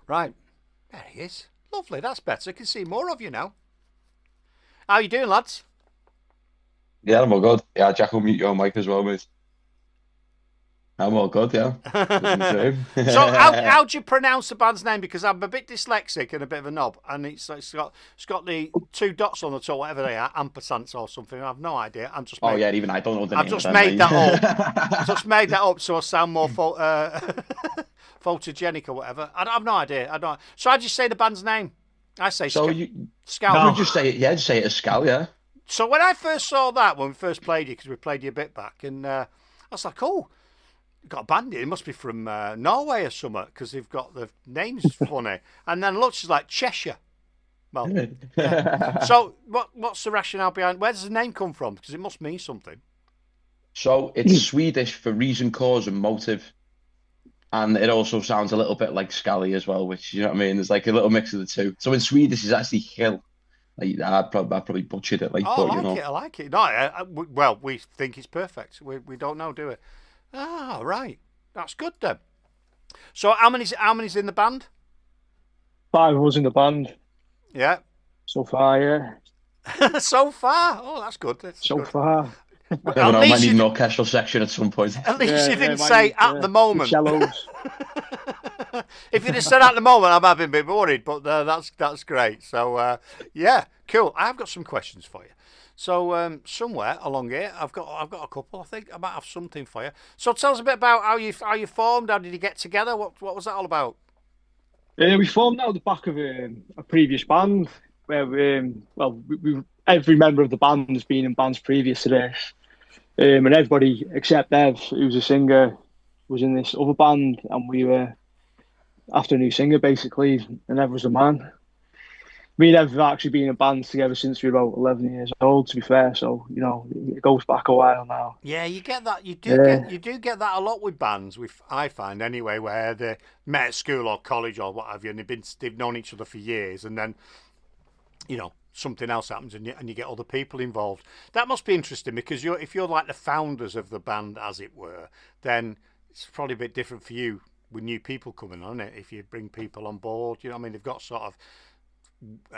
Right. There he is. Lovely. That's better. I can see more of you now. How you doing, lads? Yeah, I'm all good. Yeah, Jack will mute your mic as well, mate. I'm all good, yeah. Living the dream. So how do you pronounce the band's name? Because I'm a bit dyslexic and a bit of a knob, and it's got the two dots on the top, whatever they are, ampersands or something. I have no idea. Oh yeah, even I don't know the I've name of just them, made mate. that up. Just made that up so I sound more photogenic or whatever. I have no idea. I don't. So how do you say the band's name? I say So you Scout. would No. just say it, yeah, just say it as Skäl, yeah. So when I first saw that, when we first played you, because we played you a bit back, and I was like, oh, got a band here. It must be from Norway or something, because they've got the names funny. And then looked, she's like Cheshire. Well, yeah. So what's the rationale behind? Where does the name come from? Because it must mean something. So it's Swedish for reason, cause, and motive. And it also sounds a little bit like Scally as well, which you know what I mean. There's like a little mix of the two. So in Swedish, it's actually hill. Like I probably butchered it, like, Oh, but I you like know. it. I like it. No, well, we think it's perfect. We don't know, do we? Ah, right. That's good then. So how many's in the band? Five of us in the band Yeah. so far, yeah. So far, oh, that's good. That's So good. far. I don't At know. I might least need you, an orchestral section at some point. at least Yeah, you yeah, didn't might say need at the the moment. cellos. If you'd have said at the moment, I'm having a bit worried, but that's great. So yeah, cool. I've got some questions for you. So somewhere along here, I've got a couple. I think I might have something for you. So tell us a bit about how you formed. How did you get together? What was that all about? We formed out the back of a previous band where every member of the band has been in bands previous to this. And everybody except Ev, who's a singer, was in this other band, and we were after a new singer basically, and Ev was the man. Me and Ev have actually been in bands together since we were about 11 years old, to be fair, so, it goes back a while now. Yeah, you get that. You do get Yeah, you do get that a lot with bands. I find anyway, where they met at school or college or what have you, and they've known each other for years, and then something else happens and you get other people involved. That must be interesting because if you're like the founders of the band, as it were, then it's probably a bit different for you with new people coming on it. If you bring people on board, you know what I mean, they've got sort of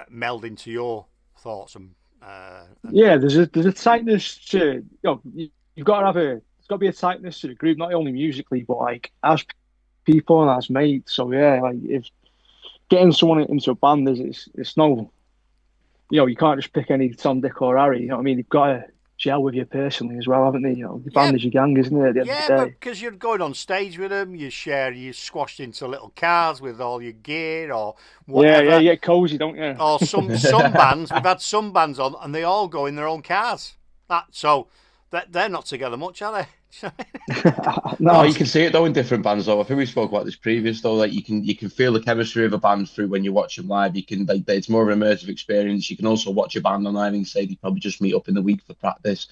meld into your thoughts and yeah. There's a tightness to you've got to have a there's got to be a tightness to the group, not only musically but like as people and as mates. So yeah, like if getting someone into a band is it's no you can't just pick any Tom, Dick, or Harry. You know what I mean? They've got to gel with you personally as well, haven't they? Your yeah. band is your gang, isn't it? At the end of Yeah, the but day. because you're going on stage with them, you squashed into little cars with all your gear or Yeah, yeah, whatever. you get cozy, don't you? Or some bands, we've had some bands on, and they all go in their own cars. So they're not together much, are they? No, No, you can see it though in different bands though. I think we spoke about this previous though. Like you can feel the chemistry of a band through when you watch them live. You can like it's more of an immersive experience. You can also watch a band online and say they probably just meet up in the week for practice.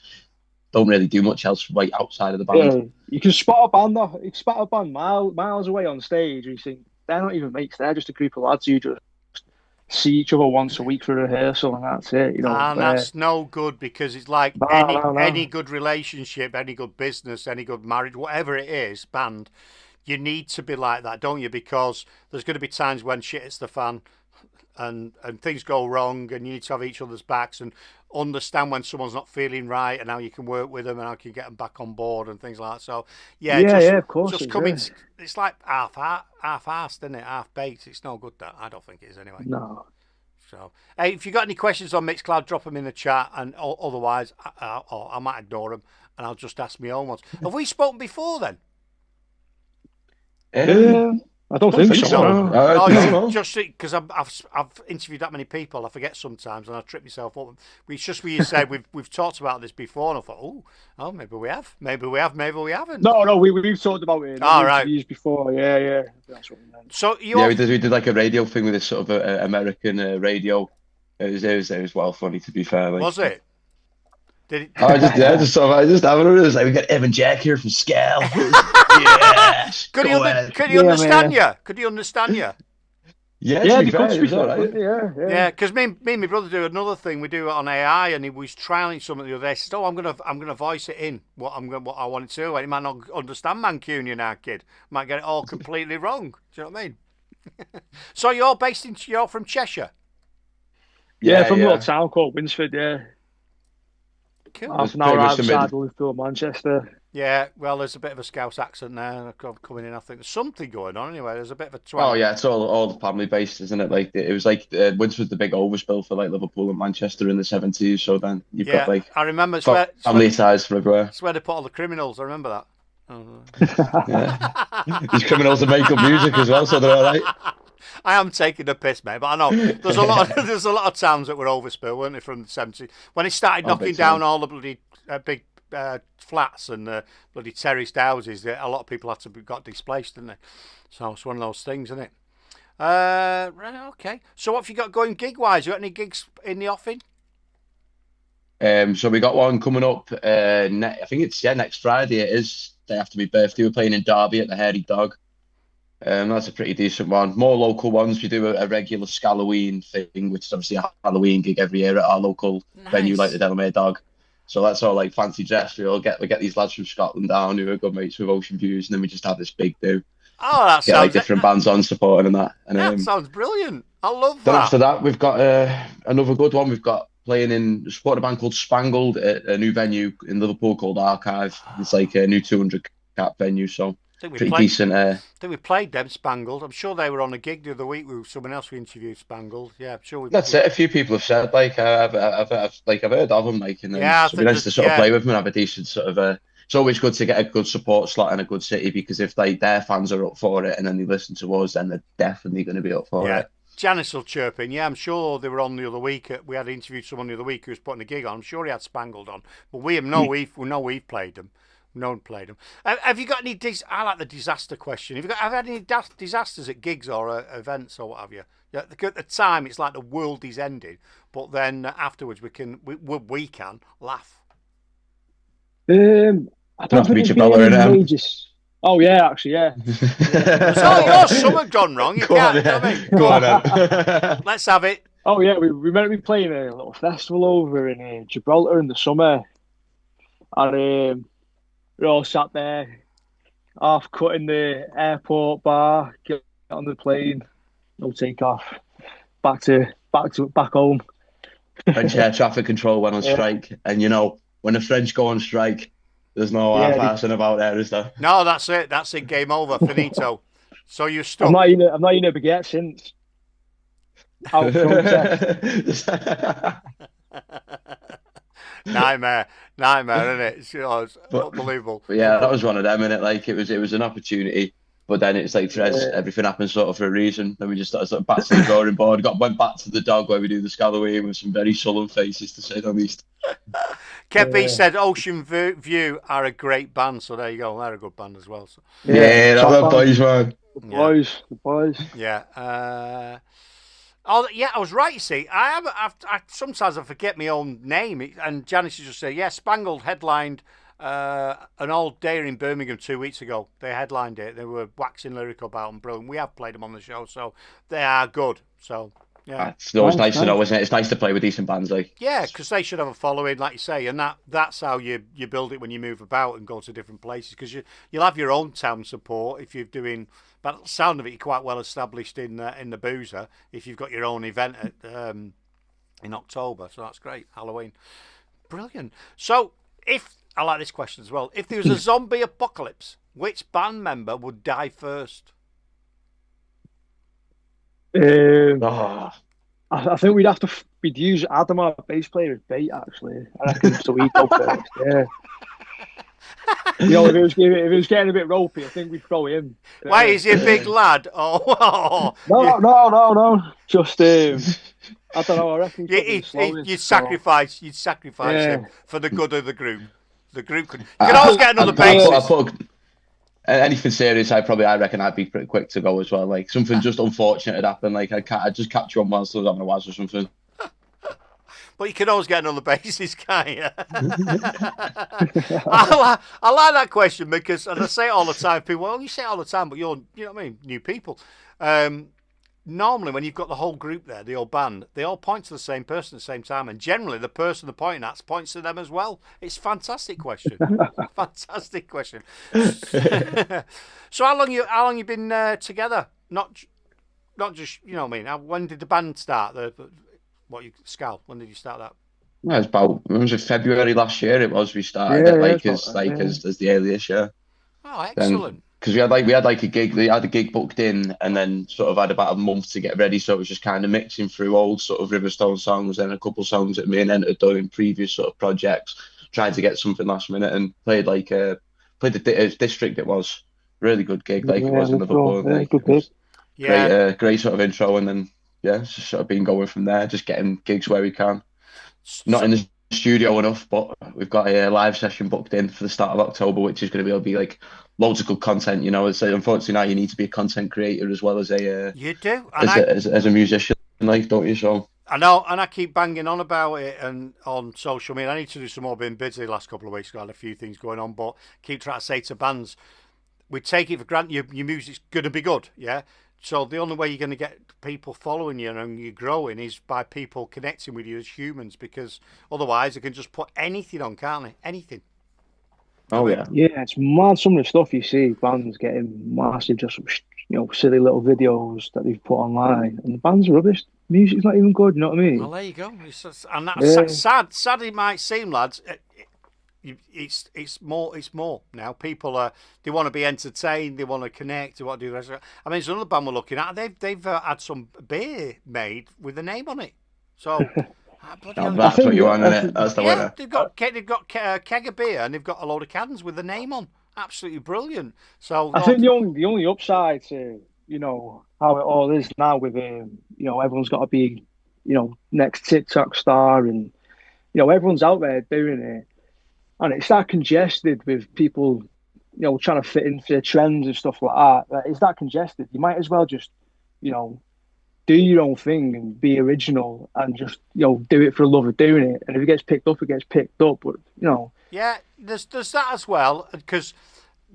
Don't really do much else right outside of the band. yeah, you can spot a band though. You can spot a band miles away on stage. And you think they're not even mates. They're just a group of lads who just see each other once a week for rehearsal, and that's it. And that's no good because it's like No, any no, any no. good relationship, any good business, any good marriage, whatever it is, band, you need to be like that, don't you? Because there's going to be times when shit hits the fan and things go wrong, and you need to have each other's backs and understand when someone's not feeling right and how you can work with them and how you can get them back on board and things like that. So yeah, Yeah, just yeah, of course just it is. coming. Yeah. It's like half-assed, isn't it? Half baked. It's no good. That I don't think it is anyway. No. So, hey, if you got any questions on Mixcloud, drop them in the chat, and otherwise, I might ignore them, and I'll just ask my own ones. Have we spoken before then? Um, I don't don't think think so. so. No. Oh, No, No. no. just because I've interviewed that many people, I forget sometimes, and I trip myself up. It's just what you said. We've talked about this before, and I thought, maybe we have, maybe we have, maybe we haven't. No, no, we've talked about it in All other right. interviews before. Yeah, yeah. That's what we meant. So you Yeah, all, we did like a radio thing with this sort of American radio. It was well funny to be fair. Like was it? Did it? I just yeah, just sort of, I just having it was like we got Evan Jack here from Skäl. Yes, Could he go ahead. could he Yeah, understand man. you? Could he understand you? Yeah, to Yeah, be they could fair, it speak was all that, right. couldn't they? Yeah, yeah. Yeah, because me and my brother do another thing. We do it on AI, and he was trialing something the other day. He said, "Oh, I'm gonna voice it in what I wanted to." And he might not understand Mancunian, our kid. Might get it all completely wrong. Do you know what I mean? So you're from Cheshire? Yeah, from a little town called Winsford, yeah. Cool. Half an hour outside Liverpool, Manchester. Yeah, well, there's a bit of a Scouse accent there coming in. I think there's something going on anyway. There's a bit of a twang. Oh yeah, it's all family based, isn't it? Like it was like Winsford the big overspill for like Liverpool and Manchester in the 70s. So then you've got like I remember family ties for everywhere. It's where they put all the criminals. I remember that. Yeah. These criminals that make up music as well, so they're all right. I am taking a piss, mate, but I know there's a lot of towns that were overspill, weren't they, from the 70s when it started knocking down all the bloody big flats and bloody terraced houses. A lot of people got displaced, didn't they? So it's one of those things, isn't it? Right, okay. So what have you got going gig-wise? You got any gigs in the offing? So we got one coming up. I think it's next Friday. It is day after my birthday. We're playing in Derby at the Hairy Dog. That's a pretty decent one. More local ones. We do a regular Halloween thing, which is obviously a Halloween gig every year at our local venue, like the Delamere Dog. So that's all like fancy dress. We get these lads from Scotland down who are good mates with Ocean Views, and then we just have this big do. Oh, that get sounds like different bands on supporting and that. And that sounds brilliant. I love that. Then after that, we've got another good one. We've got supporting a band called Spangled at a new venue in Liverpool called Archive. It's like a new 200 cap venue, so pretty decent. I think we played them, Spangled. I'm sure they were on a gig the other week with someone else we interviewed, Spangled. Yeah, I'm sure. That's it. A few people have said like I've heard of them, like, and then it'd be nice to sort of play with them and have a decent sort of. It's always good to get a good support slot in a good city, because if their fans are up for it and then they listen to us, then they're definitely going to be up for it. Janice will chirp in. Yeah, I'm sure they were on the other week. We had interviewed someone the other week who was putting a gig on. I'm sure he had Spangled on, but we've played them. No one played them. Have you got any? I like the disaster question. Have had any disasters at gigs or events or what have you? Yeah, at the time it's like the world is ending, but then afterwards we can laugh. I don't think it's Oh yeah, actually, yeah. So your summer gone wrong. You can't. Go on. Let's have it. Oh yeah, we meant to be playing a little festival over in Gibraltar in the summer, and we're all sat there, half cut in the airport bar, get on the plane, no takeoff, back home. French air traffic control went on strike, and when the French go on strike, there's no half-assing about there, is there? No, that's it. That's it. Game over. Finito. So you're stuck. I've not eaten a baguette since. Nightmare, isn't it? It's unbelievable. But yeah, that was one of them, innit? Like it was an opportunity, but then it's like everything happens sort of for a reason. Then we just started sort of back to the drawing board. Went back to the Dog where we do the Halloween with some very sullen faces, to say the least. Kepi said Ocean View are a great band, so there you go. They're a good band as well. So. Yeah, they're the boys, man. The boys. Yeah. Oh yeah, I was right. You see, I sometimes I forget my own name, and Janice just say, yeah, Spangled headlined an old day in Birmingham 2 weeks ago. They headlined it. They were waxing lyrical about them, brilliant. We have played them on the show, so they are good. So. Yeah, it's always nice to know, isn't it? It's nice to play with decent bands, like. Yeah, because they should have a following, like you say, and that's how you build it when you move about and go to different places. Because you'll have your own town support if you're doing. But the sound of it, you're quite well established in the Boozer if you've got your own event in October. So that's great, Halloween, brilliant. So I like this question as well. If there was a zombie apocalypse, which band member would die first? I think we'd use Adam, our bass player, as bait. Actually, I reckon so he'd go first. Yeah. If it was getting a bit ropey, I think we'd throw him. Why is he a big lad? Oh. No. Just I don't know. I reckon you'd sacrifice him for the good of the group. The group could. You can always get another bassist. Anything serious, I reckon I'd be pretty quick to go as well. Like something just unfortunate had happened. Like I'd just catch you on whilst I was having a waz or something. But you can always get another bassist, can't you? I like that question because, and I say it all the time. People, well, you say it all the time, but you know what I mean, new people. Normally, when you've got the whole group there, the whole band, they all point to the same person at the same time, and generally, the person they're pointing at points to them as well. It's a fantastic question. Fantastic question. So, how long you been together? not just, you know what I mean? When did the band start? Skäl? When did you start that? Yeah, it's about, when was it, February last year it was we started Yeah, it, yeah, like it's about as that, yeah. as the alias, yeah. Oh, Then excellent. because we had a gig, they had a gig booked in, and then sort of had about a month to get ready, so it was just kind of mixing through old sort of Riverstone songs and a couple songs that me and Ent had done in previous sort of projects, trying to get something last minute, and played District. It was really good gig, like it Yeah, was in let's go. Liverpool. Yeah, Like good it bit. was great, Yeah. great sort of intro, and then yeah, it's just sort of been going from there, just getting gigs where we can. Not So, in the studio enough, but we've got a live session booked in for the start of October, which is going to be able to be like loads of good content. You know, it's unfortunately now you need to be a content creator as well as you do, and as a musician, like, don't you? So I know, and I keep banging on about it and on social media. I need to do some more. Been busy the last couple of weeks. Got a few things going on, but keep trying to say to bands, we take it for granted your music's going to be good, yeah? So the only way you're going to get people following you and you're growing is by people connecting with you as humans, because otherwise they can just put anything on, can't they? Anything. I oh mean, yeah, Yeah, it's mad. Some of the stuff you see, bands getting massive, just silly little videos that they've put online, and the band's rubbish. Music's not even good. You know what I well, mean? there you go. And that's Yeah, sad. Sad it might seem, lads. It's more now. People they want to be entertained, they want to connect, they want to do the rest of it. I mean, there's another band we're looking at. They've had some beer made with a name on it. So bloody now hell, I that's what think you want, I isn't it? think That's the yeah, winner. they've got a keg of beer and they've got a load of cans with the name on. Absolutely brilliant. So I think the only upside to how it all is now with everyone's got to be next TikTok star, and everyone's out there doing it, and it's that congested with people trying to fit into the trends and stuff like that. It's that congested. You might as well just you know do your own thing and be original and just do it for the love of doing it. And if it gets picked up, it gets picked up. But yeah, there's that as well, because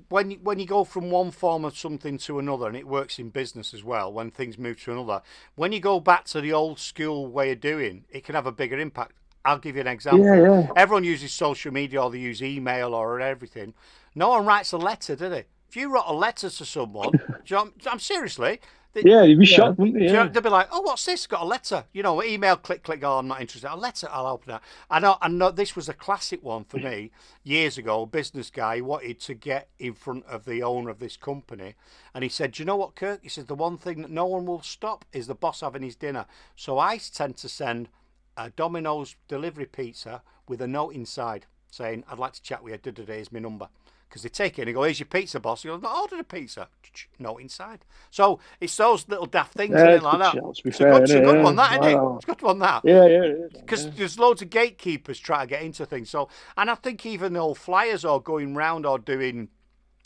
when you go from one form of something to another, and it works in business as well, when things move to another, when you go back to the old school way of doing, it can have a bigger impact. I'll give you an yeah, example. yeah, Everyone uses social media, or they use email or everything. No one writes a letter, do they? If you wrote a letter to someone, I'm seriously, they, yeah, you'd be Yeah, shocked, wouldn't you? Yeah. they'll be like, "Oh, what's this? Got a letter?" Email, click, click. Oh, I'm not interested. A letter, I'll open it. I know. This was a classic one for me years ago. A business guy wanted to get in front of the owner of this company, and he said, "Do you know what, Kirk?" He said, "The one thing that no one will stop is the boss having his dinner. So I tend to send a Domino's delivery pizza with a note inside saying, 'I'd like to chat with you. Here's my number.'" Because they take it and they go, "Here's your pizza, boss." He goes, "I ordered a pizza." Note inside. So it's those little daft things, Yeah, isn't it, it's like good that? shout, to be It's a fair, good, it's a isn't it? good one, Yeah. that, isn't it? It's a good one, that. Yeah, yeah, it is, Because man, there's loads of gatekeepers trying to get into things. So, and I think even the old flyers or going round or doing,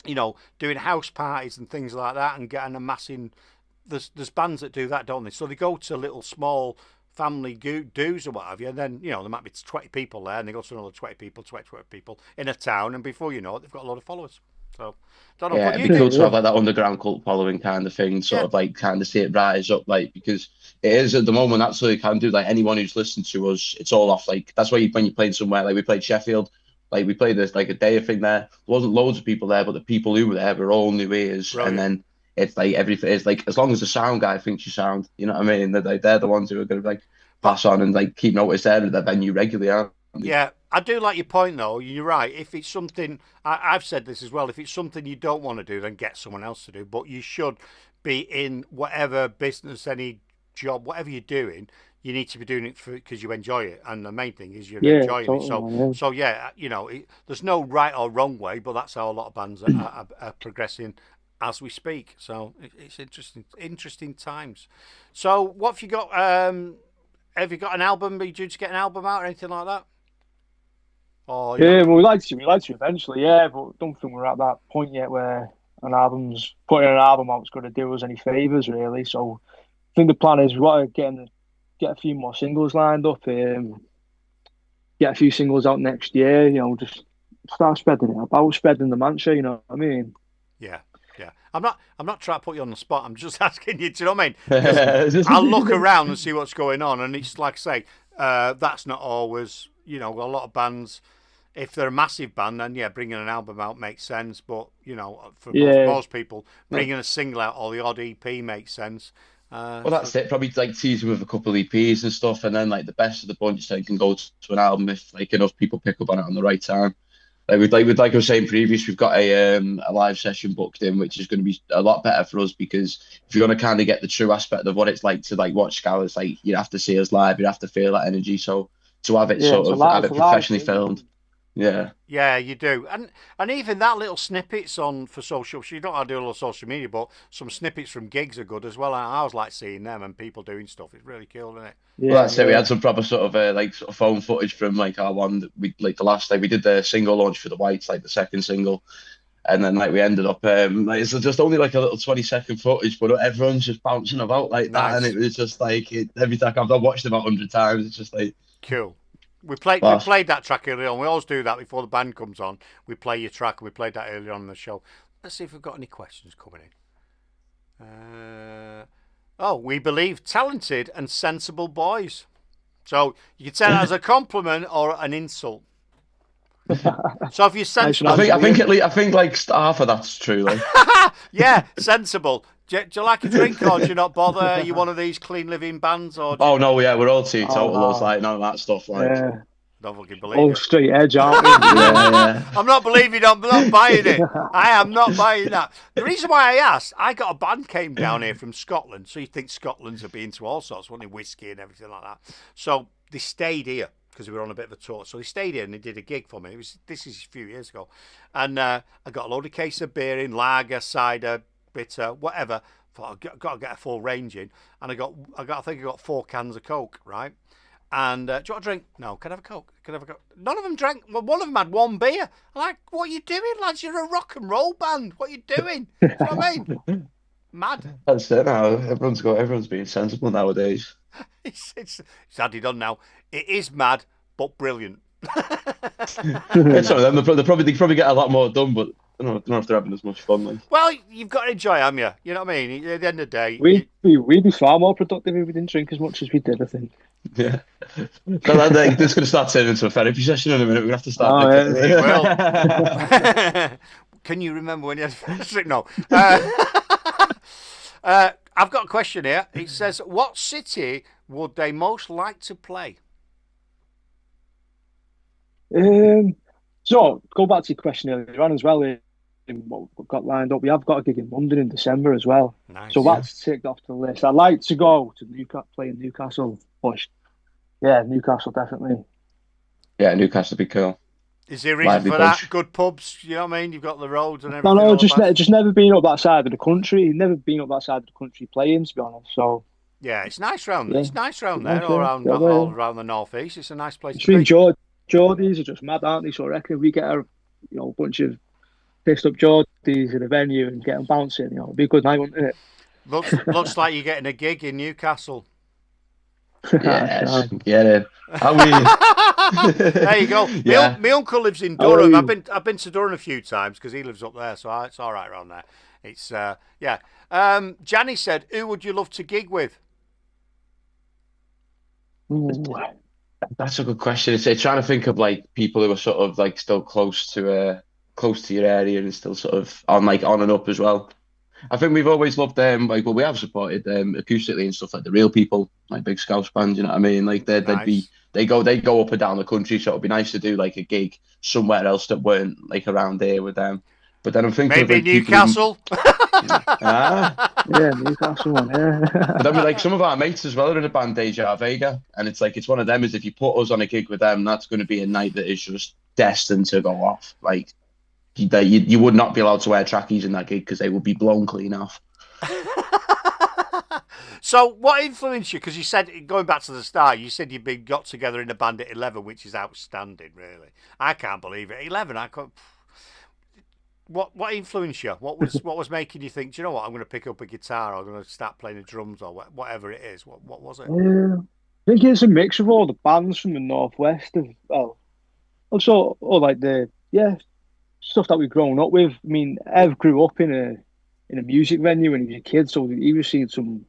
doing house parties and things like that and getting amassing. There's bands that do that, don't they? So they go to little small family do's or what have you, and then there might be 20 people there, and they go to another 20 people, 20 people in a town, and before you know it, they've got a lot of followers. So, don't know yeah, what it'd you be do. cool to yeah. have like that underground cult following kind of thing, sort Yeah, of like kind of see it rise up, like, because it is at the moment absolutely can do, like, anyone who's listened to us, it's all off, like, that's why when you played somewhere, like we played Sheffield, like we played this like a day of thing there. There wasn't loads of people there, but the people who were there were all new ears, and brilliant. then it's like everything is like, as long as the sound guy thinks you sound, you know what I mean? They're the ones who are going to like But pass on and like keep notice there at the venue regularly, aren't they? yeah, I do like your point though. You're right. If it's something, I've said this as well. If it's something you don't want to do, then get someone else to do. But you should be in whatever business, any job, whatever you're doing. You need to be doing it because you enjoy it, and the main thing is you're Yeah, enjoying it. totally, So, man. so yeah, there's no right or wrong way, but that's how a lot of bands are progressing as we speak. So it's interesting times. So, what have you got? Have you got an album? Are you due to get an album out or anything like that? Or you're Yeah, not? well, we like to eventually, yeah, but don't think we're at that point yet where putting an album out is going to do us any favors, really. So I think the plan is we want to get a few more singles lined up, get a few singles out next year. Just start spreading it about, spreading the mantra. You know what I mean? Yeah, yeah. I'm not trying to put you on the spot. I'm just asking you. Do you know what I mean? Because I'll look around and see what's going on, and it's like I say, that's not always. A lot of bands, if they're a massive band, then yeah, bringing an album out makes sense. But for most Yeah, people, bringing a single out or the odd EP makes sense. Well, that's it. Probably like teasing with a couple of EPs and stuff, and then like the best of the bunch, so you can go to an album if like enough people pick up on it on the right time. Like I was saying previous, we've got a live session booked in, which is going to be a lot better for us because if you're going to kind of get the true aspect of what it's like to like watch Skäl, it's like you have to see us live, you have to feel that energy. So to have it have it professionally filmed. Yeah. Yeah, you do. And even that little snippets on for social, you don't have to do a lot of social media, but some snippets from gigs are good as well. I always like seeing them and people doing stuff. It's really cool, isn't it? Yeah, well, that's it. We had some proper sort of phone footage from like our one that we like the last day we did the single launch for the Whites, like the second single. And then like we ended up like it's just only like a little 20-second footage, but everyone's just bouncing about like that. And it was just like every time I've watched it about 100 times, it's just like cool. We played that track earlier on. We always do that before the band comes on. We play your track, and we played that earlier on in the show. Let's see if we've got any questions coming in. We believe talented and sensible boys. So you can say that as a compliment or an insult. So if you're sensible, I think like half of that's true. Like. Yeah, sensible. Do you like a drink or do you not bother? Are you one of these clean living bands or? No, yeah, we're all teetotalers, like none of that stuff. Like, don't fucking believe it. Straight edge, aren't we? Yeah. I'm not believing. I'm not buying it. I am not buying that. The reason why I asked, I got a band came down here from Scotland, so you think Scotland's a been into all sorts, wanting whiskey and everything like that. So they stayed here because we were on a bit of a tour. So they stayed here and they did a gig for me. This is a few years ago, and I got a load of case of beer in, lager, cider, bitter, whatever. Thought I've got to get a full range in, and I think I got 4 cans of Coke, right? And do you want a drink? No. Can I have a Coke? Can I have a Coke? None of them drank. Well, one of them had 1 beer. I'm like, what are you doing, lads? You're a rock and roll band. What are you doing? Do you know what I mean? Mad. That's it now. Everyone's being sensible nowadays. It's sadly done now. It is mad, but brilliant. It's some of them. They probably get a lot more done, but I don't know if they're having as much fun. Like. Well, you've got to enjoy, haven't you? You know what I mean? At the end of the day, we'd be far more productive if we didn't drink as much as we did, I think. Yeah. This is going to start turning into a therapy session in a minute. We're going to have to start. Can you remember when you had no? I've got a question here. It says, what city would they most like to play? So, go back to your question earlier on as well. What we've got lined up, we have got a gig in London in December as well. Nice, so that's ticked off the list. I'd like to go to play in Newcastle, but yeah, Newcastle definitely. Yeah, Newcastle would be cool. Is there a reason for that? Good pubs, you know what I mean? You've got the roads and everything. No, just never been up that side of the country. Never been up that side of the country playing, to be honest. So yeah, it's nice round there. It's nice round there, all around the northeast. It's a nice place to be. Geordies are just mad, aren't they? So I reckon if we get a bunch of pissed up Geordies in a venue and get them bouncing, it'd be a good night, wouldn't it? Looks like you're getting a gig in Newcastle. Yes, get it. There you go. Yeah. My uncle lives in Durham. I've been to Durham a few times because he lives up there, so it's all right around there. It's yeah. Janny said, "Who would you love to gig with?" That's a good question. It's trying to think of like people who are sort of like still close to your area and still sort of on and up as well. I think we've always loved them. Like, well, we have supported them acoustically and stuff like the Real People, like big Scouse bands. You know what I mean? Like they go up and down the country, so it'd be nice to do like a gig somewhere else that weren't like around here with them. But then I'm thinking maybe of, like, Newcastle. Yeah, Newcastle. Yeah. But I mean, like some of our mates as well are in a band, Deja Vega, and it's like it's one of them. Is if you put us on a gig with them, that's going to be a night that is just destined to go off. Like. You would not be allowed to wear trackies in that gig because they would be blown clean off. So what influenced you? Because you said, going back to the start, you said you'd got together in a band at 11, which is outstanding, really. I can't believe it. 11, I can't... What influenced you? What was making you think, do you know what, I'm going to pick up a guitar or I'm going to start playing the drums or whatever it is? What was it? I think it's a mix of all the bands from the Northwest. Also, like stuff that we've grown up with. I mean, Ev grew up in a music venue when he was a kid, so he was seeing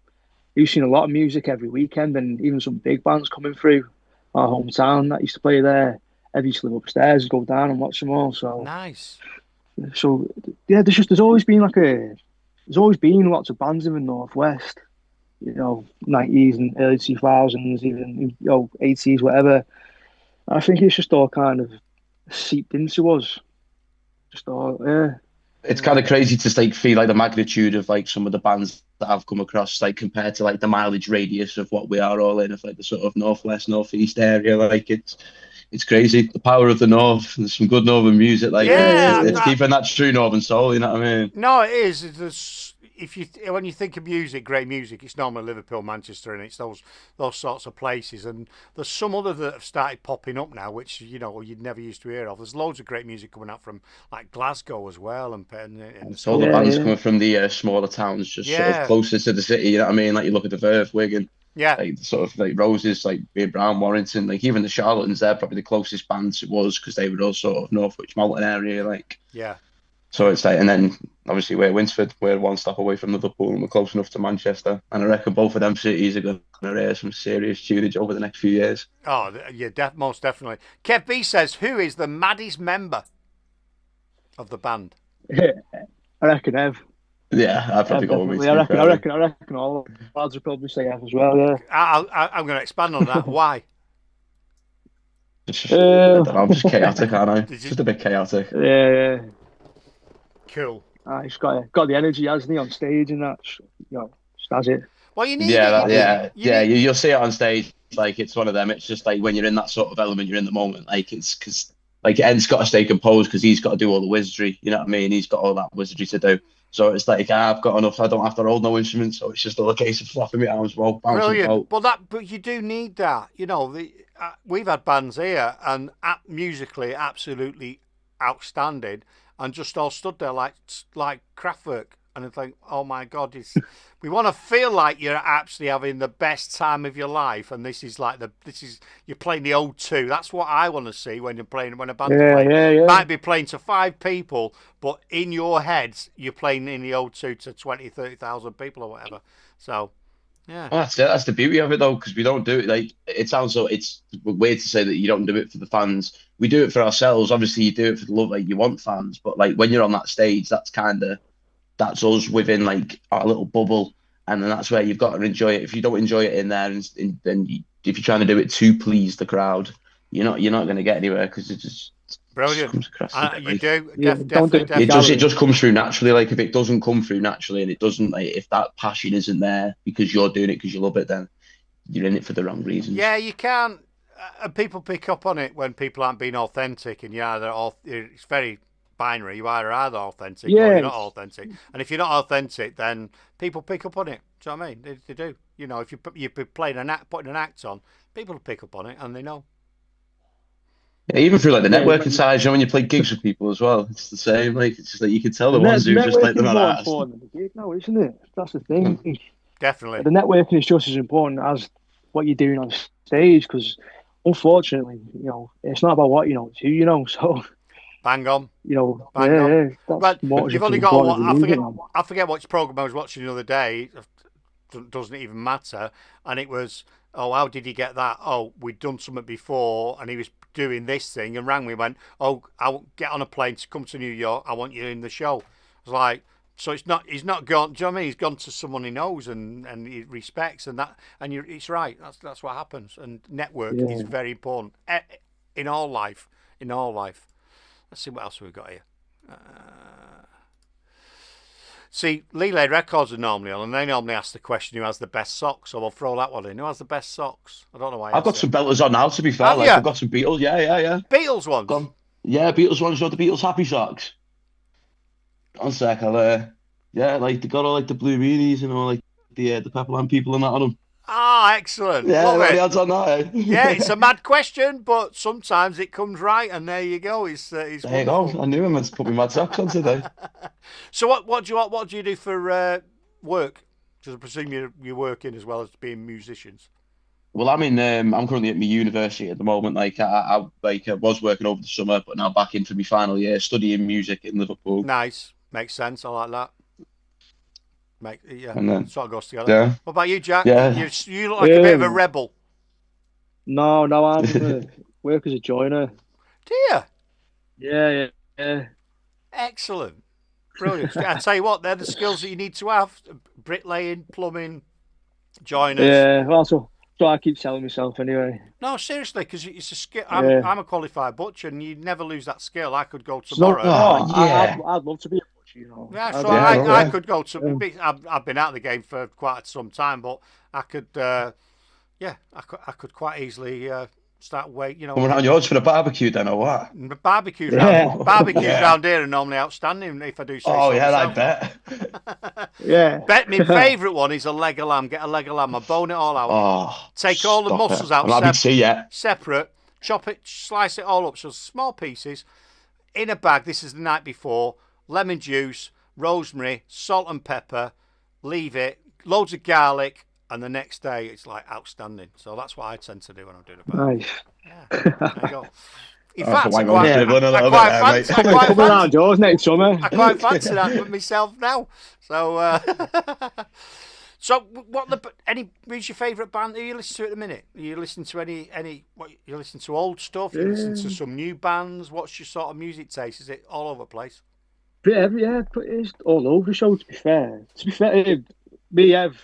a lot of music every weekend, and even some big bands coming through our hometown that used to play there. Ev used to live upstairs, go down and watch them all. So nice. So yeah, there's always been lots of bands in the Northwest. 90s and early 2000s, even 80s, whatever. I think it's just all kind of seeped into us. Just all, yeah. It's kind of crazy to like feel like the magnitude of like some of the bands that I've come across, like compared to like the mileage radius of what we are all in, of like the sort of northwest, northeast area. Like it's crazy. The power of the north. There's some good northern music. Like it's keeping that true northern soul. You know what I mean? No, it is. When you think of music, great music, it's normally Liverpool, Manchester, and it's those sorts of places. And there's some other that have started popping up now, which you'd never used to hear of. There's loads of great music coming out from like Glasgow as well, and so all the bands coming from the smaller towns, just sort of closer to the city. You know what I mean? Like you look at the Verve, Wigan. Yeah, like sort of like Roses, like Beer Brown, Warrington, like even the Charlatans, they're probably the closest bands it was because they were all sort of Northwich Mountain area, like. Yeah. So it's like, and then obviously we're Winsford, we're one stop away from Liverpool, and we're close enough to Manchester, and I reckon both of them cities are going to raise some serious tunage over the next few years. Oh yeah, most definitely. Kev B says, who is the maddest member of the band? I reckon Ev. Yeah, I'd probably go with me. I reckon all the lads would probably say Ev as well. Yeah. I'm going to expand on that. Why? I don't know, I'm just chaotic, aren't I? Just a bit chaotic. Yeah. Cool. He's got the energy, hasn't he, on stage, and that's just has it. Well, you need you'll see it on stage. Like it's one of them. It's just like when you're in that sort of element, you're in the moment. Like it's because like Ed's got to stay composed because he's got to do all the wizardry. You know what I mean? He's got all that wizardry to do. So it's like I've got enough. I don't have to hold no instruments. So it's just all a case of flapping my arms, bouncing. Brilliant. But you do need that. We've had bands here and musically absolutely outstanding, and just all stood there like Kraftwerk, and I think, oh my God, we want to feel like you're actually having the best time of your life, and you're playing the O2. That's what I want to see when a band's playing. Yeah. Might be playing to 5 people, but in your heads you're playing in the O2 to 20, 30,000 people or whatever. So. Yeah. Well, that's it. That's the beauty of it, though, because we don't do it. Like it sounds so. It's weird to say that you don't do it for the fans. We do it for ourselves. Obviously, you do it for the love. Like you want fans, but like when you're on that stage, that's us within like our little bubble, and then that's where you've got to enjoy it. If you don't enjoy it in there, then if you're trying to do it to please the crowd, you're not going to get anywhere because it just. Brilliant. You do. Definitely. It just comes through naturally. Like if it doesn't come through naturally and it doesn't, like if that passion isn't there because you're doing it because you love it, then you're in it for the wrong reasons. Yeah, you can't. And people pick up on it when people aren't being authentic, and it's very binary. You either are authentic or you're not authentic. And if you're not authentic, then people pick up on it. Do you know what I mean? They do. If you're putting an act on, people will pick up on it and they know. Yeah, even through like the networking side, when you play gigs with people as well, it's the same. Like it's just like you can tell the ones who just like they're not asked. Important than the gig now, isn't it? That's the thing. Definitely. The networking is just as important as what you're doing on stage, because unfortunately, it's not about what you know, it's who you know. So. Bang on. Bang on. But you've only got one. I forget which program I was watching the other day. It doesn't even matter. And it was, how did he get that? Oh, we'd done something before, and he was doing this thing, and rang me and went, I'll get on a plane to come to New York. I want you in the show. I was like, so he's not gone. Do you know what I mean? He's gone to someone he knows and he respects, it's right. That's what happens. And network is very important in all life. Let's see what else we've got here. See, Lele Records are normally on, and they normally ask the question who has the best socks, so I'll throw that one in. Who has the best socks? I don't know why. I've got some belters on now, to be fair. I've got some Beatles, yeah. Beatles ones? Yeah, Beatles ones, the Beatles Happy Socks. One sec, like they got all like the blue meanies and all like the Pepperland people and that on them. Ah, excellent. Yeah, love it. On that, Yeah, it's a mad question, but sometimes it comes right, and there you go. There you go. I knew I meant to put my mad socks on today. So what do you do for work? Because I presume you're working as well as being musicians. Well, I'm currently at my university at the moment. Like I was working over the summer, but now back into my final year studying music in Liverpool. Nice, makes sense. I like that. And then, sort of goes together. Yeah. What about you, Jack? Yeah. You look like a bit of a rebel. No, I work as a joiner. Do you? Yeah. Excellent. Brilliant. I tell you what, they're the skills that you need to have. Bricklaying, plumbing, join us. Yeah, well, so I keep telling myself anyway. No, seriously, because it's a skill. Yeah. I'm a qualified butcher, and you never lose that skill. I could go It's not, tomorrow. I'd love to be a butcher, you know. Yeah, I'd so love I to. could go to. I've been out of the game for quite some time, but I could. I could quite easily start Come around yours for a barbecue then, or what? Barbecues round here are normally outstanding if I do say so. Oh yeah, I myself. bet. Yeah. My favourite one is a leg of lamb. Get a leg of lamb, I bone it all out. Oh, take all the muscles out. I'm happy to see you. Separate. Chop it, slice it all up, so small pieces. In a bag. This is the night before. Lemon juice, rosemary, salt and pepper. Leave it. Loads of garlic. And the next day, it's like outstanding. So that's what I tend to do when I'm doing a barbecue. Nice. Yeah, there you go. In fact, I quite fancy that with myself now. So, so who's your favourite band? Who you listen to at the minute? Are you listening to any? What you listen to old stuff? You listen to some new bands? What's your sort of music taste? Is it all over the place? Yeah, it's all over the show. To be fair, me, Ev,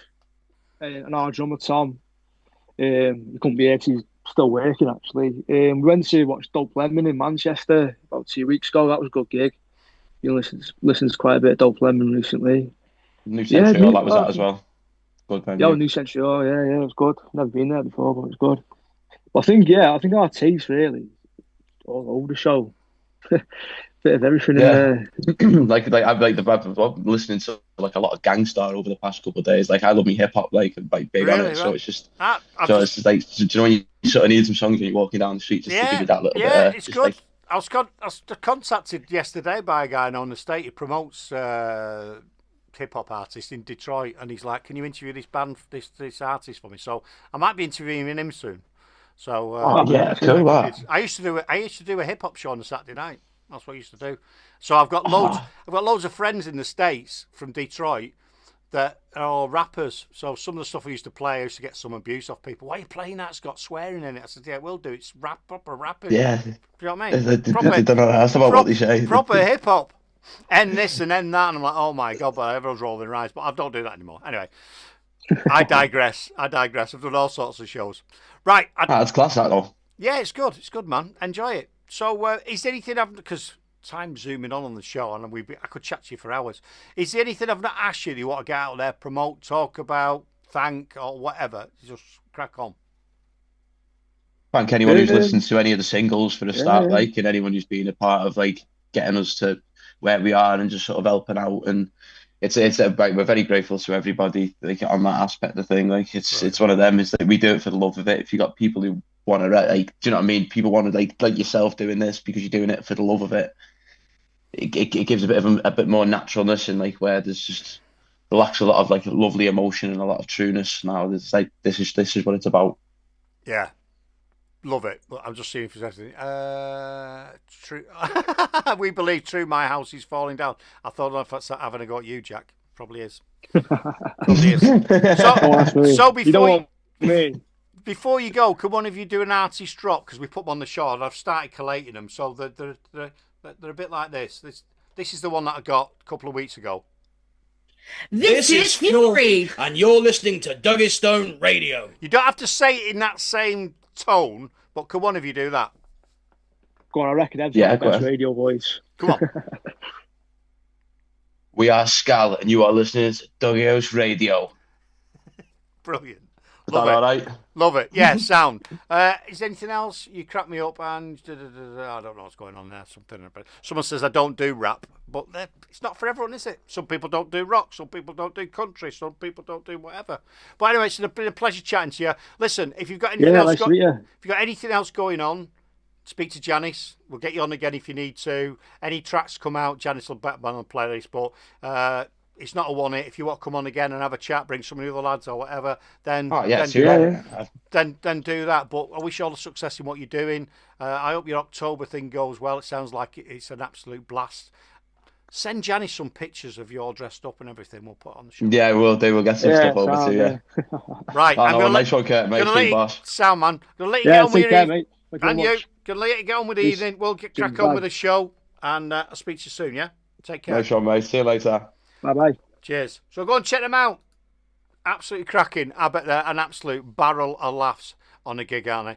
and our drummer Tom, he couldn't be here. He's still working actually. We went to watch Dope Lemon in Manchester about 2 weeks ago. That was a good gig. You listened to quite a bit of Dope Lemon recently. New Century, that was that as well. Good venue. Yeah, New Century, yeah, it was good. Never been there before, but it was good. But I think our taste really all over the show. Bit of everything in there. I've listening to like a lot of Gangstar over the past couple of days. Like I love me hip hop, like big really, on it. right? So it's just it's just like, do you know when you sort of need some songs when you're walking down the street just to give you that little bit. Yeah, it's good. Like, I was contacted yesterday by a guy on the state who promotes hip hop artists in Detroit, and he's like, "Can you interview this band, this artist for me?" So I might be interviewing him soon. So cool. I used to do a hip hop show on a Saturday night. That's what I used to do. So I've got loads of friends in the States from Detroit that are all rappers. So some of the stuff I used to play, I used to get some abuse off people. Why are you playing that? It's got swearing in it. I said, yeah, we'll do. It's proper rapping. Yeah. Do you know what I mean? They don't know about what they say. Proper hip hop. End this and end that. And I'm like, oh my God, but everyone's rolling their eyes. But I don't do that anymore. Anyway, I digress. I've done all sorts of shows. Right. That's class, that though. Yeah, it's good. It's good, man. Enjoy it. So, is there anything because time's zooming on the show, and I could chat to you for hours. Is there anything I've not asked you that you want to get out there, promote, talk about, thank, or whatever? Just crack on. Thank anyone who's listened to any of the singles for the start, like, and anyone who's been a part of like getting us to where we are and just sort of helping out. And it's like, we're very grateful to everybody like on that aspect of the thing. Like it's one of them. Is that we do it for the love of it. If you got people who want to like, do you know what I mean? People want to like yourself doing this because you're doing it for the love of it. It gives a bit more naturalness, and like where there's just lacks a lot of like lovely emotion and a lot of trueness. Now it's like this is what it's about. Yeah, love it. But I'm just seeing if there's anything. True. We believe true. My house is falling down. I thought if I'm having a go at you, Jack. Probably is. Probably is. So before you go, can one of you do an artist drop? Because we put them on the show and I've started collating them. So they're a bit like this. This is the one that I got a couple of weeks ago. This is Fury, and you're listening to duggysAtomicDustbin Radio. You don't have to say it in that same tone, but can one of you do that? Go on, I reckon that's the best radio voice. Come on. We are Skäl, and you are listening to duggysAtomicDustbin Radio. Brilliant. Is that all right? Love it. Yeah, sound. Is there anything else? You crack me up and I don't know what's going on there. Someone says I don't do rap, but it's not for everyone, is it? Some people don't do rock. Some people don't do country. Some people don't do whatever. But anyway, it's been a pleasure chatting to you. Listen, if you've got anything else, if you've got anything else going on, speak to Janice. We'll get you on again if you need to. Any tracks come out, Janice will bet on the playlist. But it's not a one-hit. If you want to come on again and have a chat, bring some of the other lads or whatever, then do that. But I wish you all the success in what you're doing. I hope your October thing goes well. It sounds like it's an absolute blast. Send Janice some pictures of you all dressed up and everything. We'll put it on the show. Yeah, we'll do. We'll get some stuff over to you. Right. Nice one, Kurt, mate. Sound, man. Gonna let you get on with your evening. And you can let you get on with the evening. We'll crack on with the show, and I'll speak to you soon. Yeah. Take care. Nice one, mate. See you later. Bye-bye. Cheers. So go and check them out. absolutely cracking. I bet they're an absolute barrel of laughs on a gig, aren't they?